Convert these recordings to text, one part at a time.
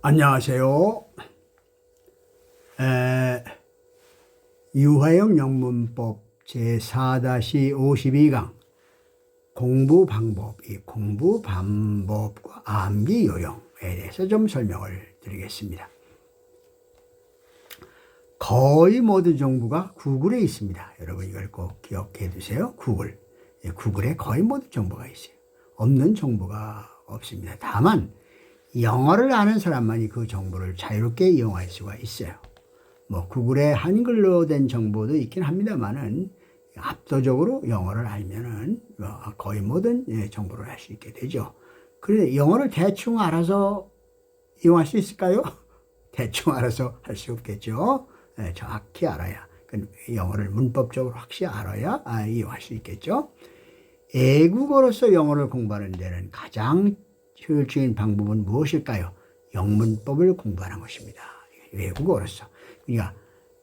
안녕하세요. 유화영 영문법 제4-52강 공부 방법, 이 공부 방법과 암기 요령에 대해서 좀 설명을 드리겠습니다. 거의 모든 정보가 구글에 있습니다. 여러분 이걸 꼭 기억해 두세요. 구글에 거의 모든 정보가 있어요. 없는 정보가 없습니다. 다만 영어를 아는 사람만이 그 정보를 자유롭게 이용할 수가 있어요. 뭐 구글에 한글로 된 정보도 있긴 합니다만은 압도적으로 영어를 알면은 거의 모든 정보를 알 수 있게 되죠. 그런데 영어를 대충 알아서 이용할 수 있을까요? 대충 알아서 할 수 없겠죠. 정확히 알아야, 영어를 문법적으로 확실히 알아야 이용할 수 있겠죠. 애국어로서 영어를 공부하는 데는 가장 효율적인 방법은 무엇일까요? 영문법을 공부하는 것입니다. 외국어로서. 그러니까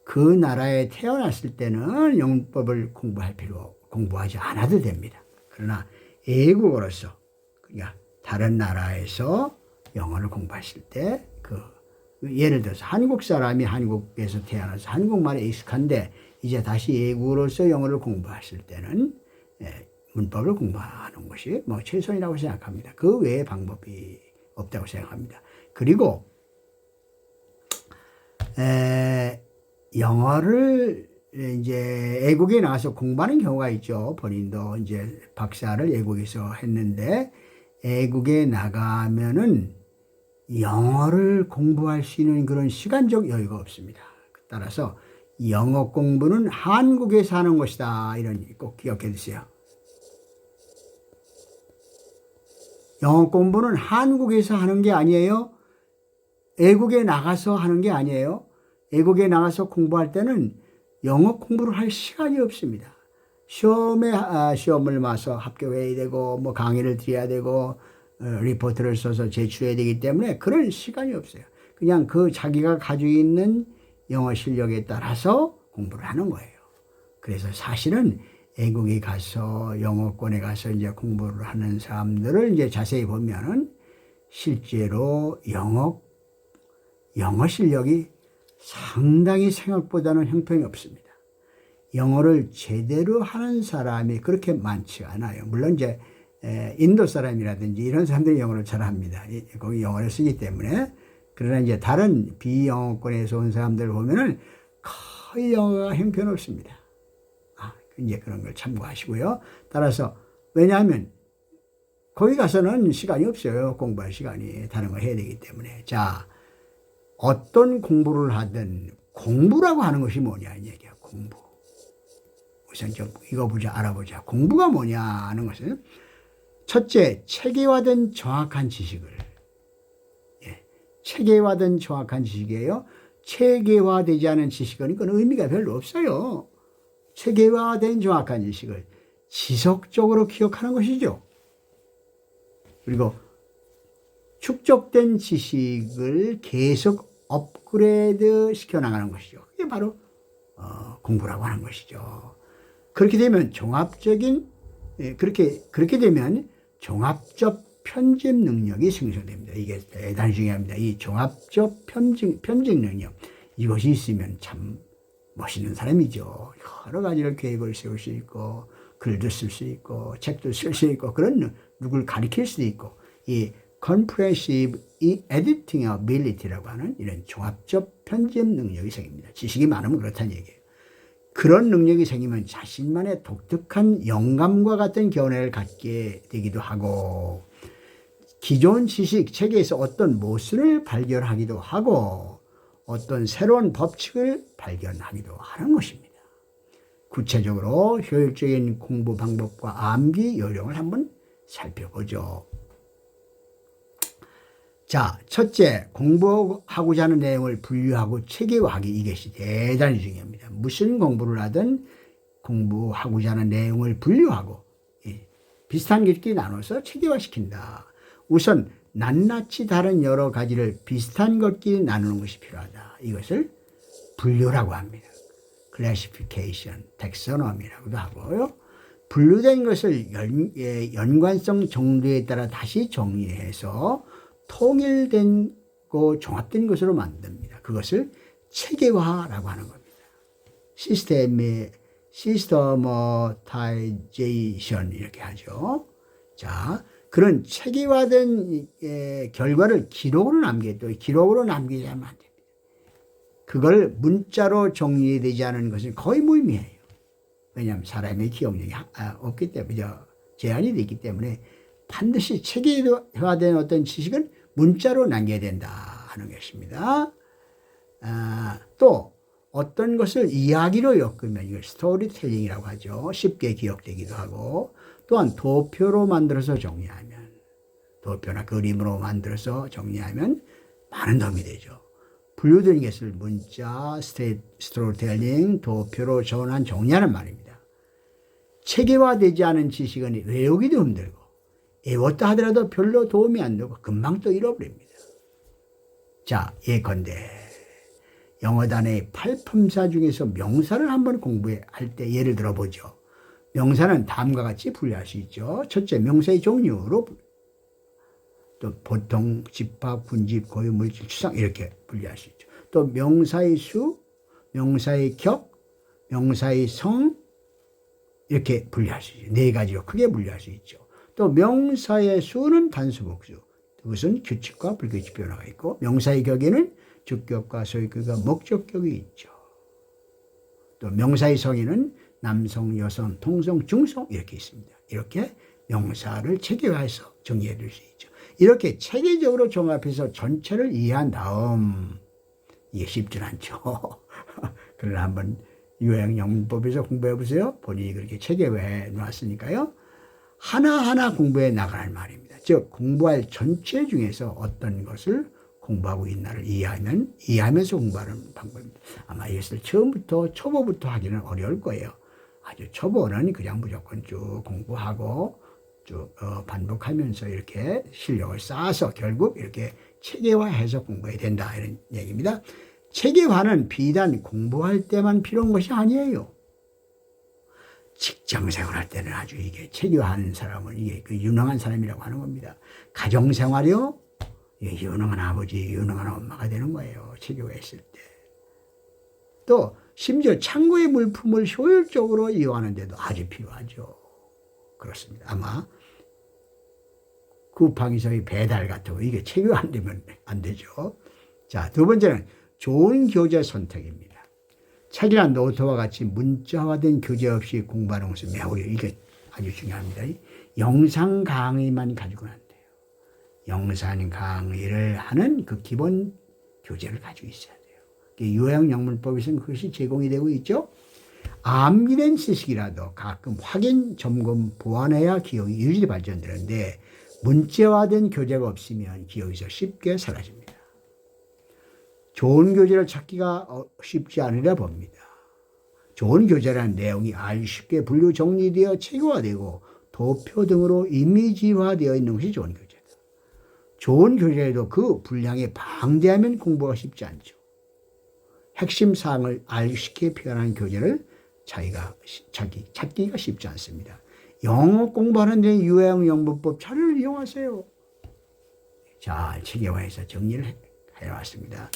그 나라에 태어났을 때는 영문법을 공부하지 않아도 됩니다. 그러나 애국어로서, 그러니까 다른 나라에서 영어를 공부하실 때, 예를 들어서 한국 사람이 한국에서 태어나서 한국말에 익숙한데 이제 다시 애국어로서 영어를 공부하실 때는 문법을 공부하는 것이 최선이라고 생각합니다. 그 외의 방법이 없다고 생각합니다. 그리고 영어를 이제 애국에 나와서 공부하는 경우가 있죠. 본인도 이제 박사를 애국에서 했는데 애국에 나가면은 영어를 공부할 수 있는 그런 시간적 여유가 없습니다. 따라서 영어 공부는 한국에서 하는 것이다. 이런 꼭 기억해 두세요. 영어 공부는 한국에서 하는 게 아니에요. 애국에 나가서 하는 게 아니에요. 애국에 나가서 공부할 때는 영어 공부를 할 시간이 없습니다. 시험을 봐서 합격해야 되고, 강의를 드려야 되고, 리포트를 써서 제출해야 되기 때문에 그런 시간이 없어요. 그냥 자기가 가지고 있는 영어 실력에 따라서 공부를 하는 거예요. 그래서 사실은 애국에 가서 영어권에 가서 이제 공부를 하는 사람들을 이제 자세히 보면은 실제로 영어 실력이 상당히 생각보다는 형편이 없습니다. 영어를 제대로 하는 사람이 그렇게 많지 않아요. 물론 이제 인도 사람이라든지 이런 사람들이 영어를 잘 합니다. 거기 영어를 쓰기 때문에. 그러나 이제 다른 비영어권에서 온 사람들 보면은 거의 영어가 형편없습니다. 이제 그런 걸 참고하시고요. 따라서, 왜냐하면 거기 가서는 시간이 없어요. 공부할 시간이. 다른 걸 해야 되기 때문에. 자, 어떤 공부를 하든 공부라고 하는 것이 뭐냐, 이 얘기야, 공부. 우선 좀 이거 알아보자. 공부가 뭐냐 하는 것은, 첫째, 체계화된 정확한 지식을. 체계화된 정확한 지식이에요. 체계화되지 않은 지식은 그건 의미가 별로 없어요. 체계화된 정확한 지식을 지속적으로 기억하는 것이죠. 그리고 축적된 지식을 계속 업그레이드 시켜나가는 것이죠. 그게 바로 공부라고 하는 것이죠. 그렇게 되면 그렇게 되면 종합적 편집 능력이 생성됩니다. 이게 대단히 중요합니다. 이 종합적 편집 능력, 이것이 있으면 참 멋있는 사람이죠. 여러 가지를 계획을 세울 수 있고, 글도 쓸 수 있고, 책도 쓸 수 있고, 누굴 가르칠 수도 있고, 이 comprehensive editing ability라고 하는 이런 종합적 편집 능력이 생깁니다. 지식이 많으면 그렇다는 얘기예요. 그런 능력이 생기면 자신만의 독특한 영감과 같은 견해를 갖게 되기도 하고, 기존 지식 체계에서 어떤 모순을 발견하기도 하고, 어떤 새로운 법칙을 발견하기도 하는 것입니다. 구체적으로 효율적인 공부 방법과 암기 요령을 한번 살펴보죠. 자, 첫째, 공부하고자 하는 내용을 분류하고 체계화하기, 이것이 대단히 중요합니다. 무슨 공부를 하든 공부하고자 하는 내용을 분류하고 비슷한 것끼리 나눠서 체계화시킨다. 우선 낱낱이 다른 여러 가지를 비슷한 것끼리 나누는 것이 필요하다. 이것을 분류라고 합니다. 클래시피케이션, 텍소노미라고도 하고요. 분류된 것을 연관성 정도에 따라 다시 정리해서 통일된 쉽고 종합된 것으로 만듭니다. 그것을 체계화라고 하는 겁니다. 시스터머타이제이션 이렇게 하죠. 자, 그런 체계화된 결과를 기록으로 기록으로 남기지 않으면 안 됩니다. 그걸 문자로 정리되지 않은 것은 거의 무의미해요. 왜냐하면 사람의 기억력이 없기 때문에, 제한이 되기 때문에 반드시 체계화된 어떤 지식은 문자로 남겨야 된다 하는 것입니다. 또 어떤 것을 이야기로 엮으면 이걸 스토리텔링이라고 하죠. 쉽게 기억되기도 하고, 또한 도표로 만들어서 정리하면, 도표나 그림으로 만들어서 정리하면 많은 도움이 되죠. 분류된 것을 문자, 스토리텔링, 도표로 전환 정리하는 말입니다. 체계화되지 않은 지식은 외우기도 힘들고 외웠다 하더라도 별로 도움이 안 되고 금방 또 잃어버립니다. 자, 예컨대 영어 단어의 팔품사 중에서 명사를 한번 공부할 때 예를 들어보죠. 명사는 다음과 같이 분류할 수 있죠. 첫째, 명사의 종류로, 또 보통, 집합, 군집, 고유, 물질, 추상 이렇게 분류할 수 있죠. 또 명사의 수, 명사의 격, 명사의 성 이렇게 분류할 수 있죠. 네 가지로 크게 분류할 수 있죠. 또 명사의 수는 단수, 복수. 그것은 규칙과 불규칙 변화가 있고, 명사의 격에는 주격과 소유격과 목적격이 있죠. 또 명사의 성에는 남성, 여성, 통성, 중성 이렇게 있습니다. 이렇게 명사를 체계화해서 정리해 둘 수 있죠. 이렇게 체계적으로 종합해서 전체를 이해한 다음, 이게 쉽진 않죠. 그러나 한번 요양영문법에서 공부해 보세요. 본인이 그렇게 체계화해 놨으니까요. 하나하나 공부해 나가는 말입니다. 즉 공부할 전체 중에서 어떤 것을 공부하고 있나를 이해하면서 공부하는 방법입니다. 아마 이것을 처음부터 초보부터 하기는 어려울 거예요. 아주 초보는 그냥 무조건 쭉 공부하고 쭉 반복하면서 이렇게 실력을 쌓아서 결국 이렇게 체계화해서 공부해야 된다 이런 얘기입니다. 체계화는 비단 공부할 때만 필요한 것이 아니에요. 직장생활 할 때는 아주 이게 체계화하는 사람은 이게 그 유능한 사람이라고 하는 겁니다. 가정생활이요? 유능한 아버지, 유능한 엄마가 되는 거예요. 체계화했을 때. 또 심지어 창고의 물품을 효율적으로 이용하는 데도 아주 필요하죠. 그렇습니다. 아마 쿠팡에서의 배달 같은 거 이게 체계화 안 되면 안 되죠. 자, 두 번째는 좋은 교재 선택입니다. 책이나 노트와 같이 문자화된 교재 없이 공부하는 것은 매우 이게 아주 중요합니다. 영상 강의만 가지고는 안 돼요. 영상 강의를 하는 그 기본 교재를 가지고 있어야 돼요. 요양영문법에서는 그것이 제공이 되고 있죠. 암기된 지식이라도 가끔 확인, 점검, 보완해야 기억이 유지 발전되는데 문자화된 교재가 없으면 기억에서 쉽게 사라집니다. 좋은 교재를 찾기가 쉽지 않으려 봅니다. 좋은 교재라는 내용이 아주 쉽게 분류 정리되어 체계화되고 도표 등으로 이미지화되어 있는 것이 좋은 교재다. 좋은 교재에도 그 분량에 방대하면 공부가 쉽지 않죠. 핵심 사항을 알기 쉽게 표현하는 교재를 찾기가 쉽지 않습니다. 영어 공부하는 데 요양영문법 자료를 이용하세요. 잘 체계화해서 정리를 해왔습니다.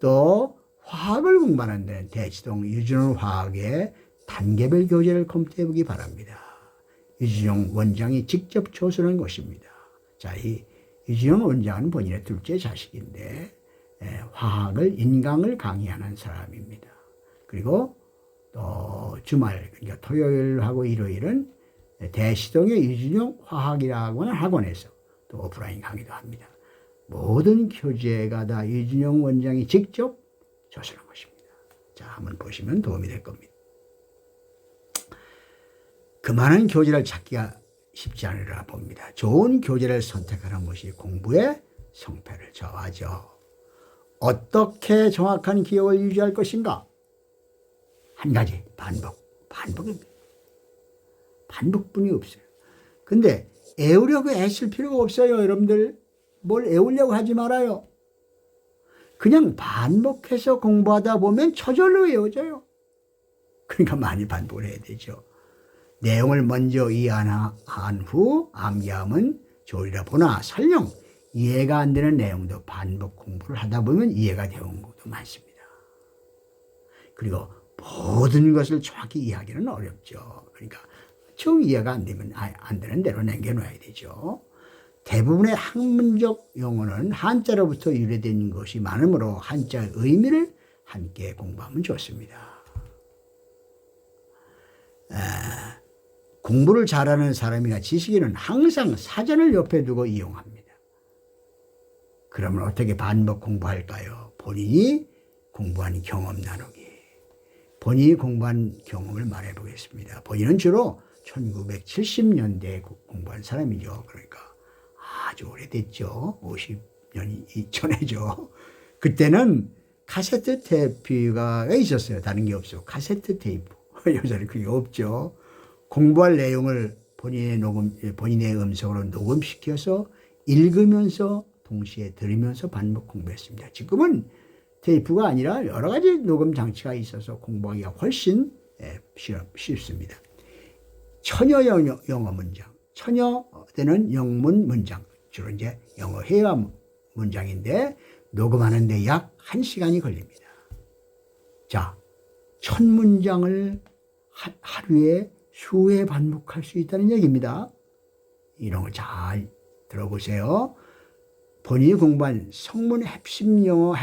또 화학을 공부하는 데는 대치동 유진용 화학의 단계별 교재를 검토해 보기 바랍니다. 유진용 원장이 직접 조선한 것입니다. 자, 이 유진용 원장은 본인의 둘째 자식인데 화학을 인강을 강의하는 사람입니다. 그리고 또 주말, 그러니까 토요일하고 일요일은 대시동의 유진용 화학이라고 하는 학원에서 또 오프라인 강의도 합니다. 모든 교재가 다 유진용 원장이 직접 조선한 것입니다. 자, 한번 보시면 도움이 될 겁니다. 그만한 교재를 찾기가 쉽지 않으리라 봅니다. 좋은 교재를 선택하는 것이 공부의 성패를 좌우하죠. 어떻게 정확한 기억을 유지할 것인가? 한 가지, 반복입니다. 반복뿐이 없어요. 근데 애우려고 애쓸 필요가 없어요. 여러분들 뭘 애우려고 하지 말아요. 그냥 반복해서 공부하다 보면 저절로 외워져요. 그러니까 많이 반복을 해야 되죠. 내용을 먼저 이해한 후 암기하면 좋으리라 보나 설령 이해가 안 되는 내용도 반복 공부를 하다 보면 이해가 되는 것도 많습니다. 그리고 모든 것을 정확히 이해하기는 어렵죠. 그러니까 좀 이해가 안 되면 안 되는 대로 남겨놔야 되죠. 대부분의 학문적 용어는 한자로부터 유래된 것이 많으므로 한자의 의미를 함께 공부하면 좋습니다. 공부를 잘하는 사람이나 지식인은 항상 사전을 옆에 두고 이용합니다. 그러면 어떻게 반복 공부할까요? 본인이 공부한 경험 나누기. 본인이 공부한 경험을 말해 보겠습니다. 본인은 주로 1970년대에 공부한 사람이죠. 그러니까 아주 오래됐죠. 50년이 전에죠. 그때는 카세트 테이프가 있었어요. 다른 게 없어요. 카세트 테이프. 요새는 그게 없죠. 공부할 내용을 본인의 음성으로 녹음시켜서 읽으면서 동시에 들으면서 반복 공부했습니다. 지금은 테이프가 아니라 여러 가지 녹음 장치가 있어서 공부하기가 훨씬 쉽습니다. 처녀 영어 문장, 처녀되는 영문 문장, 주로 이제 영어 회화 문장인데 녹음하는데 약 1시간이 걸립니다. 자, 첫 문장을 하루에 수회 반복할 수 있다는 얘기입니다. 이런 거 잘 들어보세요. 본인이 공부한 성문 핵심 영어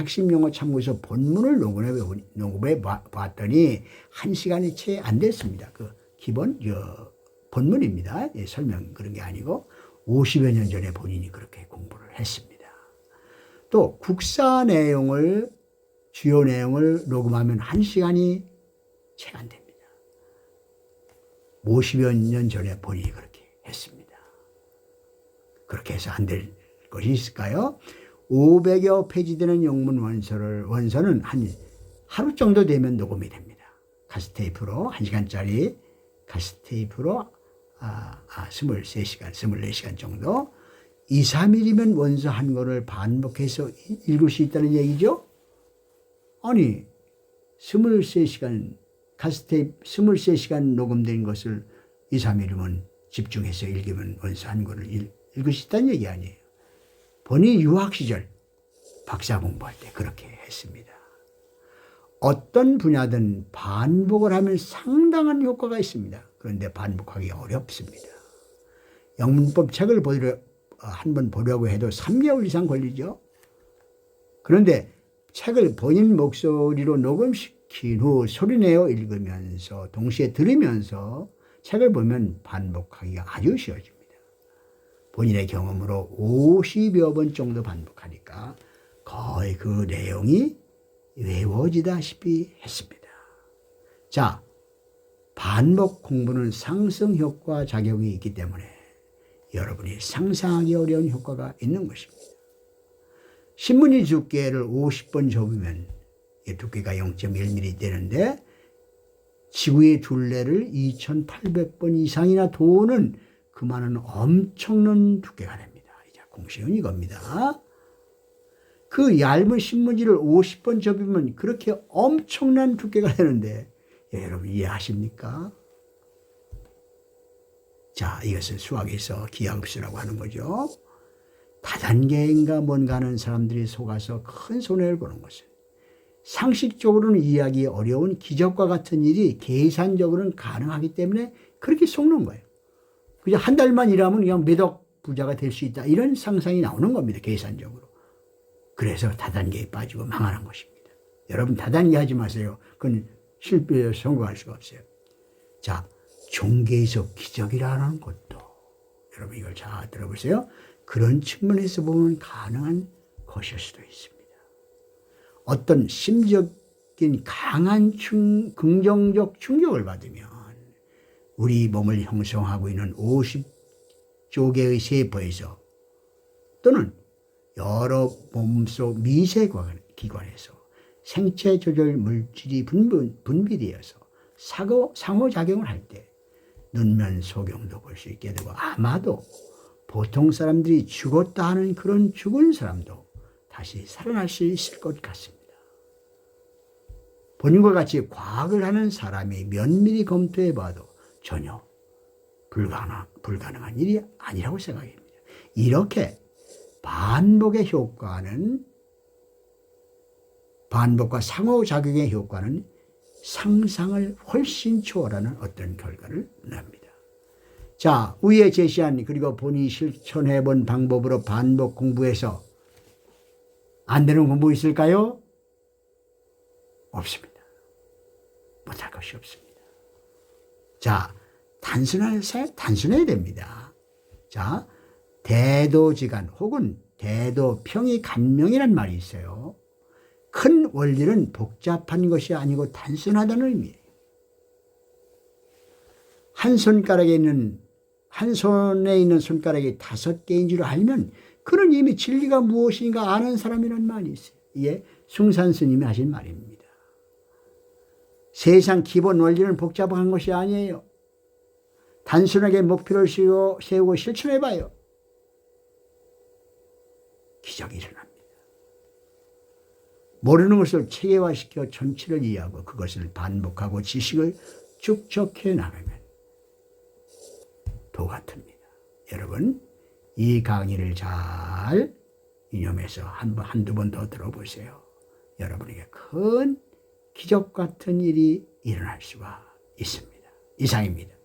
참고서 본문을 녹음해 봤더니 1시간이 채 안 됐습니다. 그 기본 본문입니다. 설명 그런 게 아니고 50여 년 전에 본인이 그렇게 공부를 했습니다. 또 국사 내용을 주요 내용을 녹음하면 1시간이 채 안 됩니다. 50여 년 전에 본인이 그렇게 했습니다. 그렇게 해서 안 될 것이 있을까요? 500여 페이지 되는 영문 원서는 한 하루 정도 되면 녹음이 됩니다. 카세테이프로 1시간짜리 카세테이프로 23시간, 24시간 정도 2, 3일이면 원서 한 권을 반복해서 읽을 수 있다는 얘기죠. 아니 23시간 카세테이프 23시간 녹음된 것을 2, 3일이면 집중해서 읽으면 원서 한 권을 읽을 수 있다는 얘기 아니에요. 본인이 유학 시절 박사 공부할 때 그렇게 했습니다. 어떤 분야든 반복을 하면 상당한 효과가 있습니다. 그런데 반복하기 어렵습니다. 영문법 책을 한번 보려고 해도 3개월 이상 걸리죠. 그런데 책을 본인 목소리로 녹음시킨 후 소리내어 읽으면서 동시에 들으면서 책을 보면 반복하기가 아주 쉬워집니다. 본인의 경험으로 50여 번 정도 반복하니까 거의 그 내용이 외워지다시피 했습니다. 자, 반복 공부는 상승 효과 작용이 있기 때문에 여러분이 상상하기 어려운 효과가 있는 것입니다. 신문지 두께를 50번 접으면 두께가 0.1mm 되는데 지구의 둘레를 2,800번 이상이나 도는 그만한 엄청난 두께가 됩니다. 이제 공식은 이겁니다. 그 얇은 신문지를 50번 접으면 그렇게 엄청난 두께가 되는데 여러분 이해하십니까? 자, 이것을 수학에서 기하급수라고 하는 거죠. 다단계인가 뭔가 하는 사람들이 속아서 큰 손해를 보는 것은 상식적으로는 이해하기 어려운 기적과 같은 일이 계산적으로는 가능하기 때문에 그렇게 속는 거예요. 그냥 한 달만 일하면 그냥 몇억 부자가 될 수 있다. 이런 상상이 나오는 겁니다. 계산적으로. 그래서 다단계에 빠지고 망하는 것입니다. 여러분 다단계 하지 마세요. 그건 실패에 성공할 수가 없어요. 자, 종교에서 기적이라는 것도 여러분 이걸 잘 들어보세요. 그런 측면에서 보면 가능한 것일 수도 있습니다. 어떤 심적인 강한 긍정적 충격을 받으면 우리 몸을 형성하고 있는 50조 개의 세포에서 또는 여러 몸속 미세기관에서 생체 조절 물질이 분비되어서 상호작용을 할 때 눈면 소경도 볼 수 있게 되고 아마도 보통 사람들이 죽었다 하는 그런 죽은 사람도 다시 살아날 수 있을 것 같습니다. 본인과 같이 과학을 하는 사람이 면밀히 검토해 봐도 전혀 불가능한 일이 아니라고 생각합니다. 이렇게 반복의 효과는, 반복과 상호작용의 효과는 상상을 훨씬 초월하는 어떤 결과를 냅니다. 자, 위에 제시한 그리고 본인이 실천해 본 방법으로 반복 공부해서 안 되는 공부 있을까요? 없습니다. 못할 것이 없습니다. 자, 단순해야 됩니다. 자, 대도지간 혹은 대도평이간명이란 말이 있어요. 큰 원리는 복잡한 것이 아니고 단순하다는 의미예요. 한 손에 있는 손가락이 5개인 줄 알면 그는 이미 진리가 무엇인가 아는 사람이란 말이 있어요. 이게 숭산 스님이 하신 말입니다. 세상 기본 원리는 복잡한 것이 아니에요. 단순하게 목표를 세우고 실천해봐요. 기적이 일어납니다. 모르는 것을 체계화시켜 전체를 이해하고 그것을 반복하고 지식을 축적해 나가면 도가 틉니다. 여러분, 이 강의를 잘 이념해서 한두 번 더 들어보세요. 여러분에게 큰 기적 같은 일이 일어날 수가 있습니다. 이상입니다.